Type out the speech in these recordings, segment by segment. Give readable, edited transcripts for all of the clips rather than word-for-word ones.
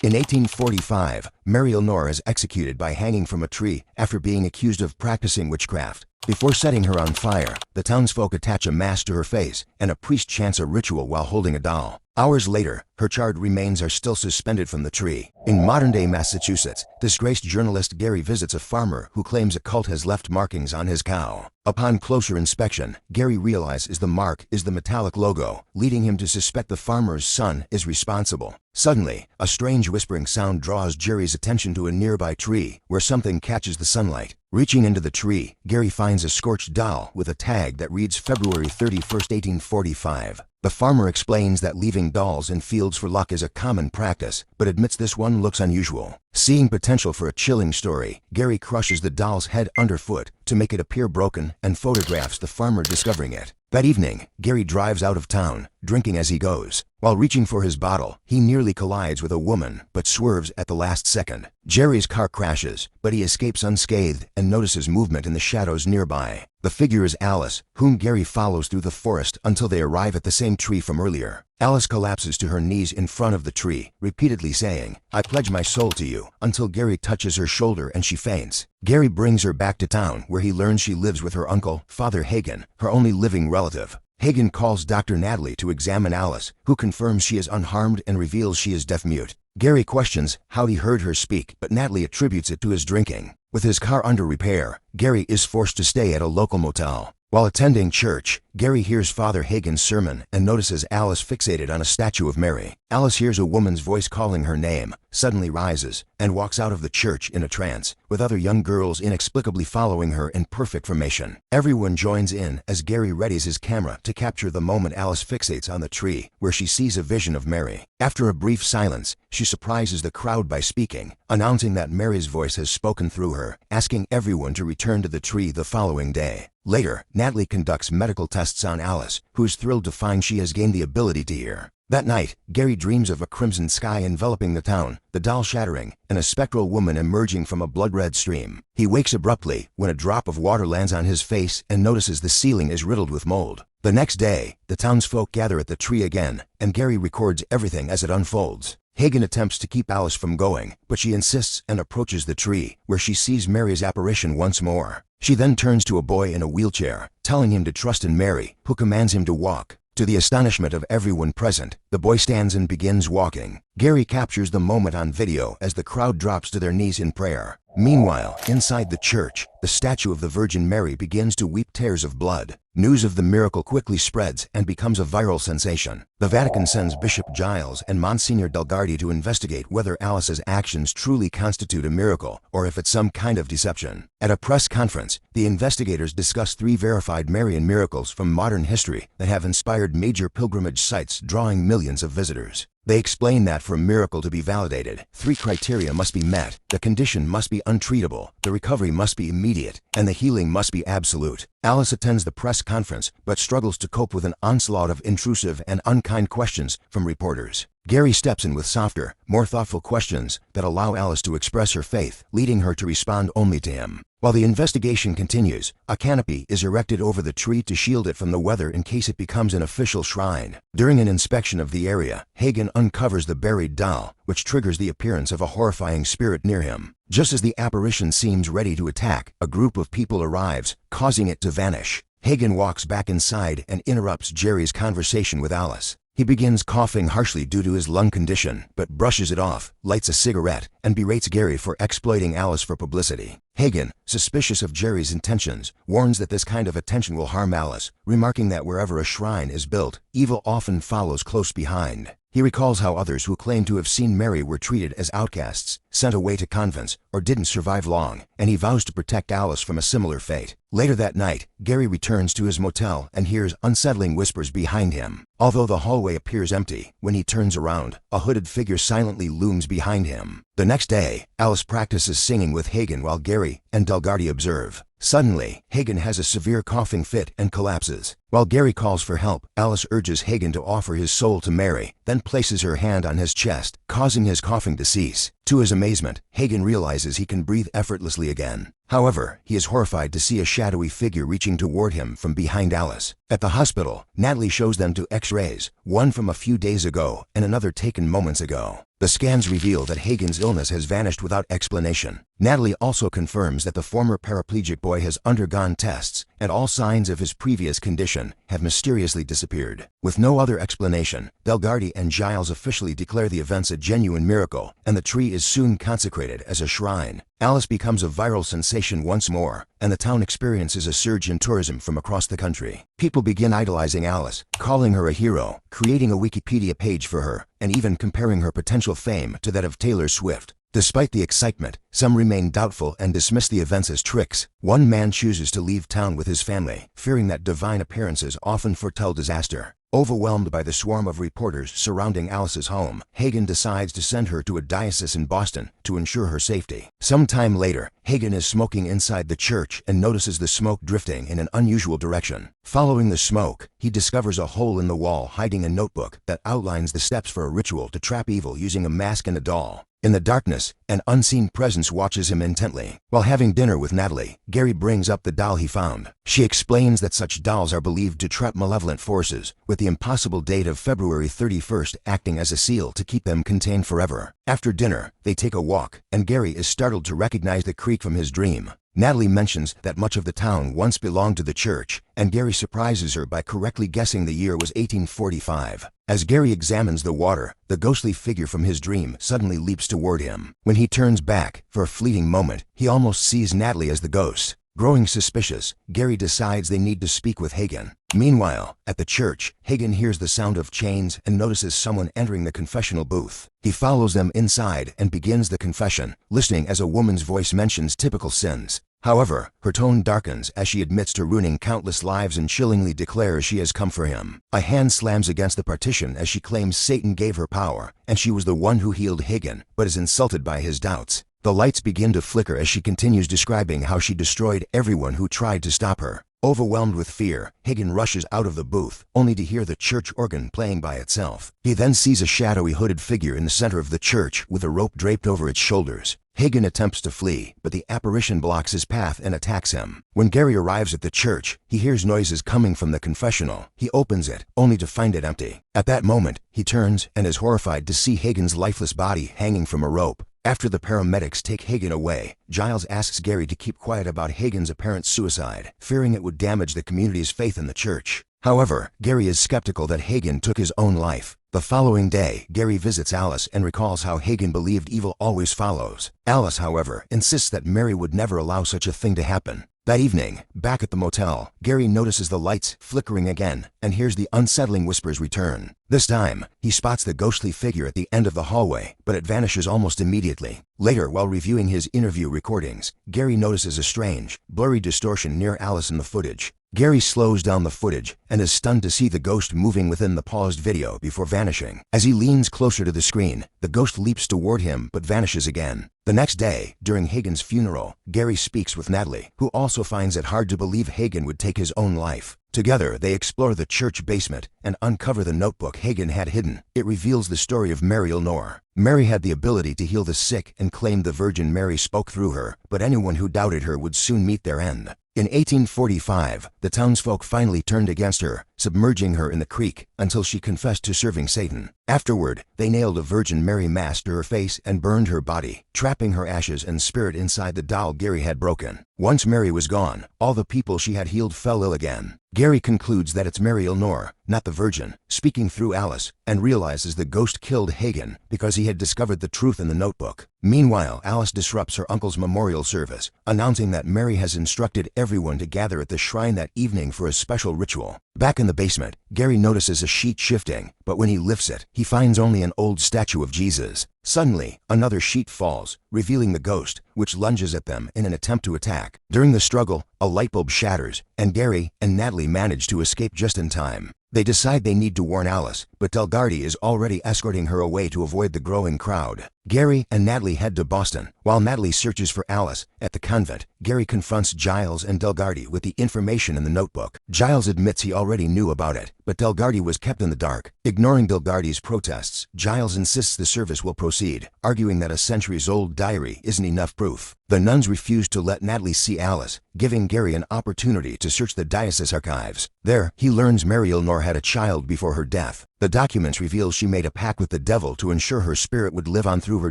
In 1845, Mary Eleanor is executed by hanging from a tree after being accused of practicing witchcraft. Before setting her on fire, the townsfolk attach a mask to her face, and a priest chants a ritual while holding a doll. Hours later, her charred remains are still suspended from the tree. In modern-day Massachusetts, disgraced journalist Gary visits a farmer who claims a cult has left markings on his cow. Upon closer inspection, Gary realizes the mark is the metallic logo, leading him to suspect the farmer's son is responsible. Suddenly, a strange whispering sound draws Jerry's attention to a nearby tree, where something catches the sunlight. Reaching into the tree, Gary finds a scorched doll with a tag that reads February 31st, 1845. The farmer explains that leaving dolls in fields for luck is a common practice, but admits this one looks unusual. Seeing potential for a chilling story, Gary crushes the doll's head underfoot to make it appear broken and photographs the farmer discovering it. That evening, Gary drives out of town, drinking as he goes. While reaching for his bottle, he nearly collides with a woman, but swerves at the last second. Jerry's car crashes, but he escapes unscathed and notices movement in the shadows nearby. The figure is Alice, whom Gary follows through the forest until they arrive at the same tree from earlier. Alice collapses to her knees in front of the tree, repeatedly saying, "I pledge my soul to you," until Gary touches her shoulder and she faints. Gary brings her back to town, where he learns she lives with her uncle, Father Hagen, her only living relative. Hagen calls Dr. Natalie to examine Alice, who confirms she is unharmed and reveals she is deaf-mute. Gary questions how he heard her speak, but Natalie attributes it to his drinking. With his car under repair, Gary is forced to stay at a local motel. While attending church, Gary hears Father Hagen's sermon and notices Alice fixated on a statue of Mary. Alice hears a woman's voice calling her name, suddenly rises, and walks out of the church in a trance, with other young girls inexplicably following her in perfect formation. Everyone joins in as Gary readies his camera to capture the moment Alice fixates on the tree, where she sees a vision of Mary. After a brief silence, she surprises the crowd by speaking, announcing that Mary's voice has spoken through her, asking everyone to return to the tree the following day. Later, Natalie conducts medical tests on Alice, who is thrilled to find she has gained the ability to hear. That night, Gary dreams of a crimson sky enveloping the town, the doll shattering, and a spectral woman emerging from a blood-red stream. He wakes abruptly when a drop of water lands on his face and notices the ceiling is riddled with mold. The next day, the townsfolk gather at the tree again, and Gary records everything as it unfolds. Hagen attempts to keep Alice from going, but she insists and approaches the tree, where she sees Mary's apparition once more. She then turns to a boy in a wheelchair, telling him to trust in Mary, who commands him to walk. To the astonishment of everyone present, the boy stands and begins walking. Gary captures the moment on video as the crowd drops to their knees in prayer. Meanwhile, inside the church, the statue of the Virgin Mary begins to weep tears of blood. News of the miracle quickly spreads and becomes a viral sensation. The Vatican sends Bishop Giles and Monsignor Dalgardi to investigate whether Alice's actions truly constitute a miracle or if it's some kind of deception. At a press conference, the investigators discuss 3 verified Marian miracles from modern history that have inspired major pilgrimage sites, drawing millions of visitors. They explain that for a miracle to be validated, 3 criteria must be met: the condition must be untreatable, the recovery must be immediate, and the healing must be absolute. Alice attends the press conference, but struggles to cope with an onslaught of intrusive and unkind questions from reporters. Gary steps in with softer, more thoughtful questions that allow Alice to express her faith, leading her to respond only to him. While the investigation continues, a canopy is erected over the tree to shield it from the weather in case it becomes an official shrine. During an inspection of the area, Hagen uncovers the buried doll, which triggers the appearance of a horrifying spirit near him. Just as the apparition seems ready to attack, a group of people arrives, causing it to vanish. Hagen walks back inside and interrupts Jerry's conversation with Alice. He begins coughing harshly due to his lung condition, but brushes it off, lights a cigarette, and berates Gary for exploiting Alice for publicity. Hagen, suspicious of Jerry's intentions, warns that this kind of attention will harm Alice, remarking that wherever a shrine is built, evil often follows close behind. He recalls how others who claim to have seen Mary were treated as outcasts, sent away to convents, or didn't survive long, and he vows to protect Alice from a similar fate. Later that night, Gary returns to his motel and hears unsettling whispers behind him. Although the hallway appears empty, when he turns around, a hooded figure silently looms behind him. The next day, Alice practices singing with Hagen while Gary and Dalgardi observe. Suddenly, Hagen has a severe coughing fit and collapses. While Gary calls for help, Alice urges Hagen to offer his soul to Mary, then places her hand on his chest, causing his coughing to cease. To his amazement, Hagen realizes he can breathe effortlessly again. However, he is horrified to see a shadowy figure reaching toward him from behind Alice. At the hospital, Natalie shows them 2 X-rays, one from a few days ago and another taken moments ago. The scans reveal that Hagen's illness has vanished without explanation. Natalie also confirms that the former paraplegic boy has undergone tests, and all signs of his previous condition have mysteriously disappeared. With no other explanation, Delgardi and Giles officially declare the events a genuine miracle, and the tree is soon consecrated as a shrine. Alice becomes a viral sensation once more, and the town experiences a surge in tourism from across the country. People begin idolizing Alice, calling her a hero, creating a Wikipedia page for her, and even comparing her potential fame to that of Taylor Swift. Despite the excitement, some remain doubtful and dismiss the events as tricks. One man chooses to leave town with his family, fearing that divine appearances often foretell disaster. Overwhelmed by the swarm of reporters surrounding Alice's home, Hagen decides to send her to a diocese in Boston to ensure her safety. Some time later, Hagen is smoking inside the church and notices the smoke drifting in an unusual direction. Following the smoke, he discovers a hole in the wall hiding a notebook that outlines the steps for a ritual to trap evil using a mask and a doll. In the darkness, an unseen presence watches him intently. While having dinner with Natalie, Gary brings up the doll he found. She explains that such dolls are believed to trap malevolent forces, with the impossible date of February 31st acting as a seal to keep them contained forever. After dinner, they take a walk, and Gary is startled to recognize the creek from his dream. Natalie mentions that much of the town once belonged to the church, and Gary surprises her by correctly guessing the year was 1845. As Gary examines the water, the ghostly figure from his dream suddenly leaps toward him. When he turns back, for a fleeting moment, he almost sees Natalie as the ghost. Growing suspicious, Gary decides they need to speak with Hagen. Meanwhile, at the church, Hagen hears the sound of chains and notices someone entering the confessional booth. He follows them inside and begins the confession, listening as a woman's voice mentions typical sins. However, her tone darkens as she admits to ruining countless lives and chillingly declares she has come for him. A hand slams against the partition as she claims Satan gave her power, and she was the one who healed Hagen, but is insulted by his doubts. The lights begin to flicker as she continues describing how she destroyed everyone who tried to stop her. Overwhelmed with fear, Hagen rushes out of the booth, only to hear the church organ playing by itself. He then sees a shadowy hooded figure in the center of the church with a rope draped over its shoulders. Hagen attempts to flee, but the apparition blocks his path and attacks him. When Gary arrives at the church, he hears noises coming from the confessional. He opens it, only to find it empty. At that moment, he turns and is horrified to see Hagen's lifeless body hanging from a rope. After the paramedics take Hagen away, Giles asks Gary to keep quiet about Hagen's apparent suicide, fearing it would damage the community's faith in the church. However, Gary is skeptical that Hagen took his own life. The following day, Gary visits Alice and recalls how Hagen believed evil always follows. Alice, however, insists that Mary would never allow such a thing to happen. That evening, back at the motel, Gary notices the lights flickering again and hears the unsettling whispers return. This time, he spots the ghostly figure at the end of the hallway, but it vanishes almost immediately. Later, while reviewing his interview recordings, Gary notices a strange, blurry distortion near Alice in the footage. Gary slows down the footage and is stunned to see the ghost moving within the paused video before vanishing. As he leans closer to the screen, the ghost leaps toward him but vanishes again. The next day, during Hagen's funeral, Gary speaks with Natalie, who also finds it hard to believe Hagen would take his own life. Together, they explore the church basement and uncover the notebook Hagen had hidden. It reveals the story of Mary Elnor. Mary had the ability to heal the sick and claimed the Virgin Mary spoke through her, but anyone who doubted her would soon meet their end. In 1845, the townsfolk finally turned against her, submerging her in the creek until she confessed to serving Satan. Afterward, they nailed a Virgin Mary mask to her face and burned her body, trapping her ashes and spirit inside the doll Gary had broken. Once Mary was gone, all the people she had healed fell ill again. Gary concludes that it's Mary Elnor, not the Virgin, speaking through Alice, and realizes the ghost killed Hagen because he had discovered the truth in the notebook. Meanwhile, Alice disrupts her uncle's memorial service, announcing that Mary has instructed everyone to gather at the shrine that evening for a special ritual. Back in the basement, Gary notices a sheet shifting, but when he lifts it, he finds only an old statue of Jesus. Suddenly, another sheet falls, revealing the ghost, which lunges at them in an attempt to attack. During the struggle, a light bulb shatters, and Gary and Natalie manage to escape just in time. They decide they need to warn Alice, but Delgardi is already escorting her away to avoid the growing crowd. Gary and Natalie head to Boston. While Natalie searches for Alice at the convent, Gary confronts Giles and Delgardi with the information in the notebook. Giles admits he already knew about it, but Delgardi was kept in the dark. Ignoring Delgardi's protests, Giles insists the service will proceed, arguing that a centuries-old diary isn't enough proof. The nuns refuse to let Natalie see Alice, giving Gary an opportunity to search the diocese archives. There, he learns Mary Elnor had a child before her death. The documents reveal she made a pact with the devil to ensure her spirit would live on through her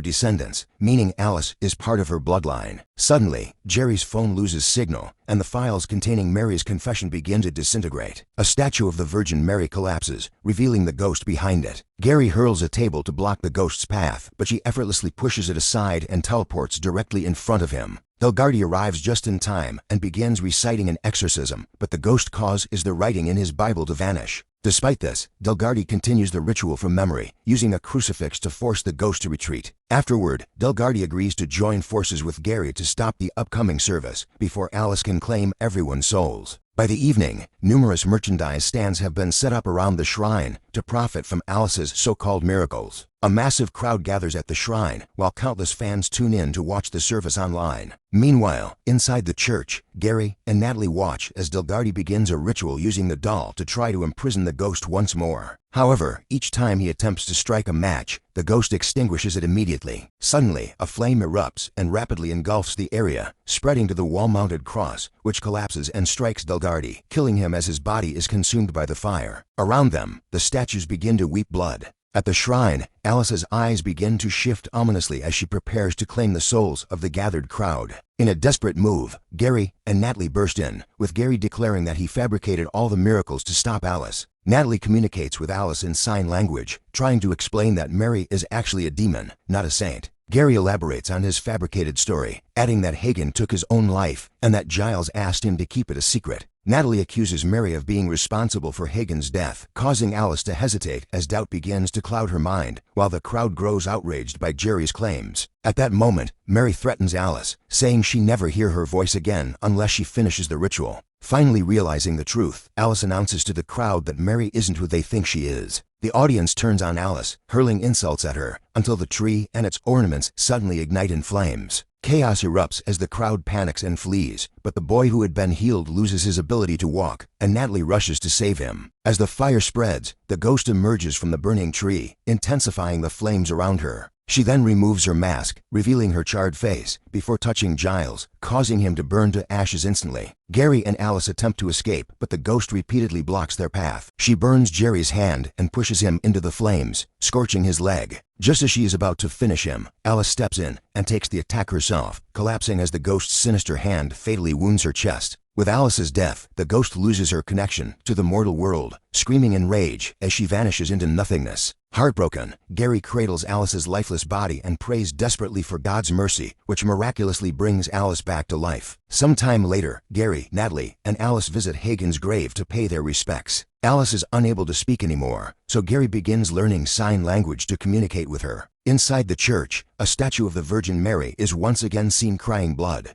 descendants, meaning Alice is part of her bloodline. Suddenly, Jerry's phone loses signal, and the files containing Mary's confession begin to disintegrate. A statue of the Virgin Mary collapses, revealing the ghost behind it. Gary hurls a table to block the ghost's path, but she effortlessly pushes it aside and teleports directly in front of him. Delgardi arrives just in time and begins reciting an exorcism, but the ghost cause is the writing in his Bible to vanish. Despite this, Delgardi continues the ritual from memory, using a crucifix to force the ghost to retreat. Afterward, Delgardi agrees to join forces with Gary to stop the upcoming service, before Alice can claim everyone's souls. By the evening, numerous merchandise stands have been set up around the shrine to profit from Alice's so-called miracles. A massive crowd gathers at the shrine, while countless fans tune in to watch the service online. Meanwhile, inside the church, Gary and Natalie watch as Delgardi begins a ritual using the doll to try to imprison the ghost once more. However, each time he attempts to strike a match, the ghost extinguishes it immediately. Suddenly, a flame erupts and rapidly engulfs the area, spreading to the wall-mounted cross, which collapses and strikes Delgardi, killing him as his body is consumed by the fire. Around them, the statues begin to weep blood. At the shrine, Alice's eyes begin to shift ominously as she prepares to claim the souls of the gathered crowd. In a desperate move, Gary and Natalie burst in, with Gary declaring that he fabricated all the miracles to stop Alice. Natalie communicates with Alice in sign language, trying to explain that Mary is actually a demon, not a saint. Gary elaborates on his fabricated story, adding that Hagen took his own life and that Giles asked him to keep it a secret. Natalie accuses Mary of being responsible for Hagen's death, causing Alice to hesitate as doubt begins to cloud her mind, while the crowd grows outraged by Jerry's claims. At that moment, Mary threatens Alice, saying she never hear her voice again unless she finishes the ritual. Finally realizing the truth, Alice announces to the crowd that Mary isn't who they think she is. The audience turns on Alice, hurling insults at her, until the tree and its ornaments suddenly ignite in flames. Chaos erupts as the crowd panics and flees, but the boy who had been healed loses his ability to walk, and Natalie rushes to save him. As the fire spreads, the ghost emerges from the burning tree, intensifying the flames around her. She then removes her mask, revealing her charred face, before touching Giles, causing him to burn to ashes instantly. Gary and Alice attempt to escape, but the ghost repeatedly blocks their path. She burns Jerry's hand and pushes him into the flames, scorching his leg. Just as she is about to finish him, Alice steps in and takes the attack herself, collapsing as the ghost's sinister hand fatally wounds her chest. With Alice's death, the ghost loses her connection to the mortal world, screaming in rage as she vanishes into nothingness. Heartbroken, Gary cradles Alice's lifeless body and prays desperately for God's mercy, which miraculously brings Alice back to life. Sometime later, Gary, Natalie, and Alice visit Hagen's grave to pay their respects. Alice is unable to speak anymore, so Gary begins learning sign language to communicate with her. Inside the church, a statue of the Virgin Mary is once again seen crying blood.